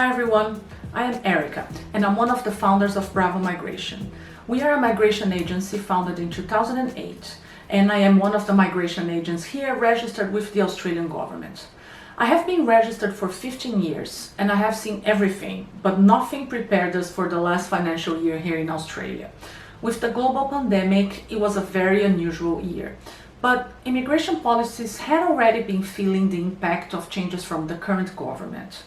Hi everyone, I am Erica and I'm one of the founders of Bravo Migration. We are a migration agency founded in 2008 and I am one of the migration agents here registered with the Australian government. I have been registered for 15 years and I have seen everything, but nothing prepared us for the last financial year here in Australia. With the global pandemic, it was a very unusual year. But immigration policies had already been feeling the impact of changes from the current government.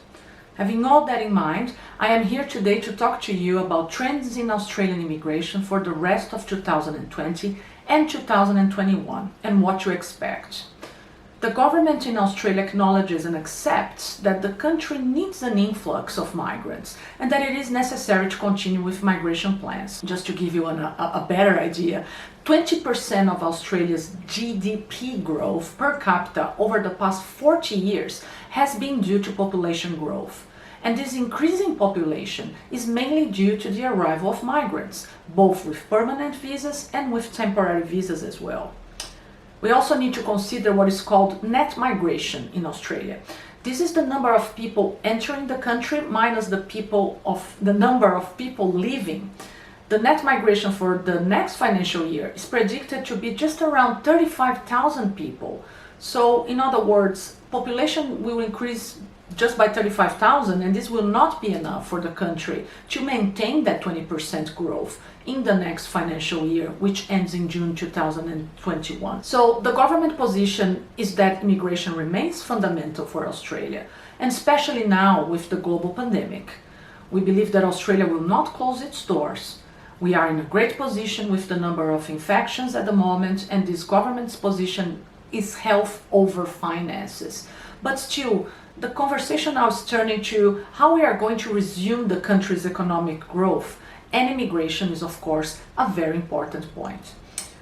Having all that in mind, I am here today to talk to you about trends in Australian immigration for the rest of 2020 and 2021 and what to expect. The government in Australia acknowledges and accepts that the country needs an influx of migrants and that it is necessary to continue with migration plans. Just to give you a better idea, 20% of Australia's GDP growth per capita over the past 40 years has been due to population growth. And this increasing population is mainly due to the arrival of migrants, both with permanent visas and with temporary visas as well. We also need to consider what is called net migration in Australia. This is the number of people entering the country minus the number of people leaving. The net migration for the next financial year is predicted to be just around 35,000 people. So, in other words, population will increase just by 35,000, and this will not be enough for the country to maintain that 20% growth in the next financial year, which ends in June 2021. So the government position is that immigration remains fundamental for Australia, and especially now with the global pandemic. We believe that Australia will not close its doors. We are in a great position with the number of infections at the moment, and this government's position is health over finances. But still, the conversation now is turning to how we are going to resume the country's economic growth, and immigration is of course a very important point.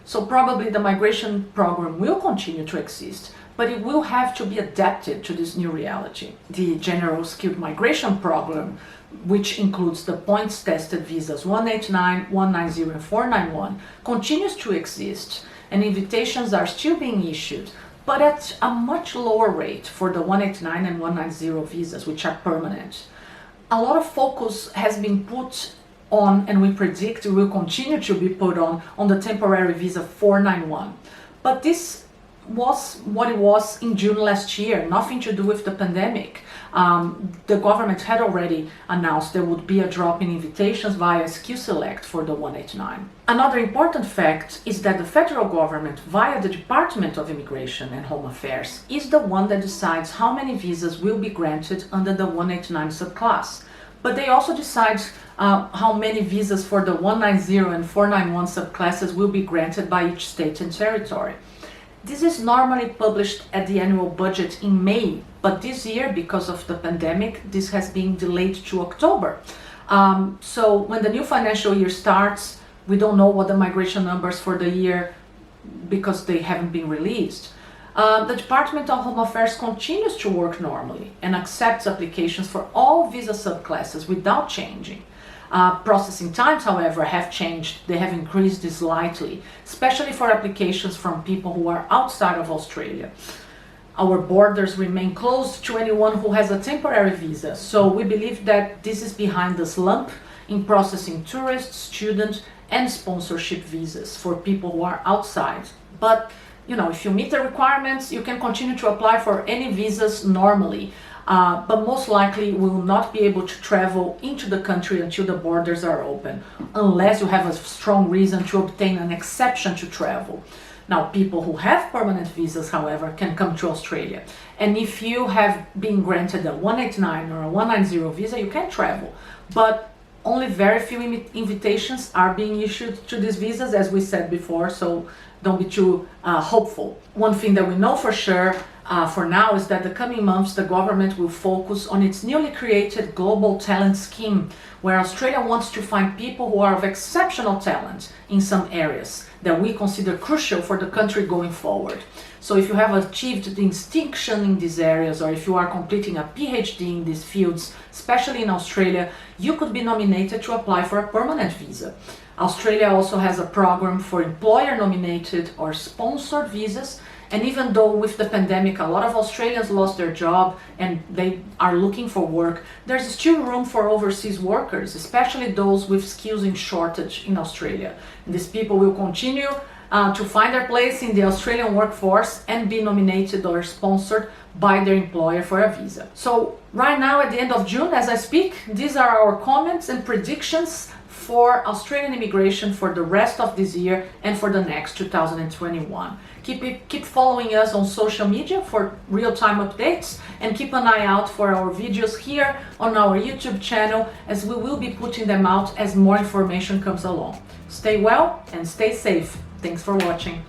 So probably the migration program will continue to exist, but it will have to be adapted to this new reality. The General Skilled Migration Program, which includes the points-tested visas 189, 190 and 491, continues to exist, and invitations are still being issued, but at a much lower rate for the 189 and 190 visas, which are permanent. A lot of focus has been put on, and we predict it will continue to be put on the temporary visa 491. But this was what it was in June last year, nothing to do with the pandemic. The government had already announced there would be a drop in invitations via Skill Select for the 189. Another important fact is that the federal government, via the Department of Immigration and Home Affairs, is the one that decides how many visas will be granted under the 189 subclass. But they also decide how many visas for the 190 and 491 subclasses will be granted by each state and territory. This is normally published at the annual budget in May, but this year, because of the pandemic, this has been delayed to October. So when the new financial year starts, we don't know what the migration numbers for the year, because they haven't been released. The Department of Home Affairs continues to work normally and accepts applications for all visa subclasses without changing. Processing times, however, have changed. They have increased slightly, especially for applications from people who are outside of Australia. Our borders remain closed to anyone who has a temporary visa, so we believe that this is behind the slump in processing tourist, student, and sponsorship visas for people who are outside. But if you meet the requirements, you can continue to apply for any visas normally. But most likely will not be able to travel into the country until the borders are open, unless you have a strong reason to obtain an exception to travel. Now, people who have permanent visas, however, can come to Australia. And if you have been granted a 189 or a 190 visa, you can travel. But only very few invitations are being issued to these visas, as we said before, so don't be too hopeful. One thing that we know for sure for now is that the coming months the government will focus on its newly created Global Talent Scheme, where Australia wants to find people who are of exceptional talent in some areas that we consider crucial for the country going forward. So if you have achieved distinction in these areas, or if you are completing a PhD in these fields, especially in Australia, you could be nominated to apply for a permanent visa. Australia also has a program for employer-nominated or sponsored visas, And even though with the pandemic a lot of Australians lost their job and they are looking for work, there's still room for overseas workers, especially those with skills in shortage in Australia. And these people will continue to find their place in the Australian workforce and be nominated or sponsored by their employer for a visa. So right now at the end of June, as I speak, these are our comments and predictions for Australian immigration for the rest of this year and for the next 2021. Keep following us on social media for real-time updates, and keep an eye out for our videos here on our YouTube channel, as we will be putting them out as more information comes along. Stay well and stay safe. Thanks for watching.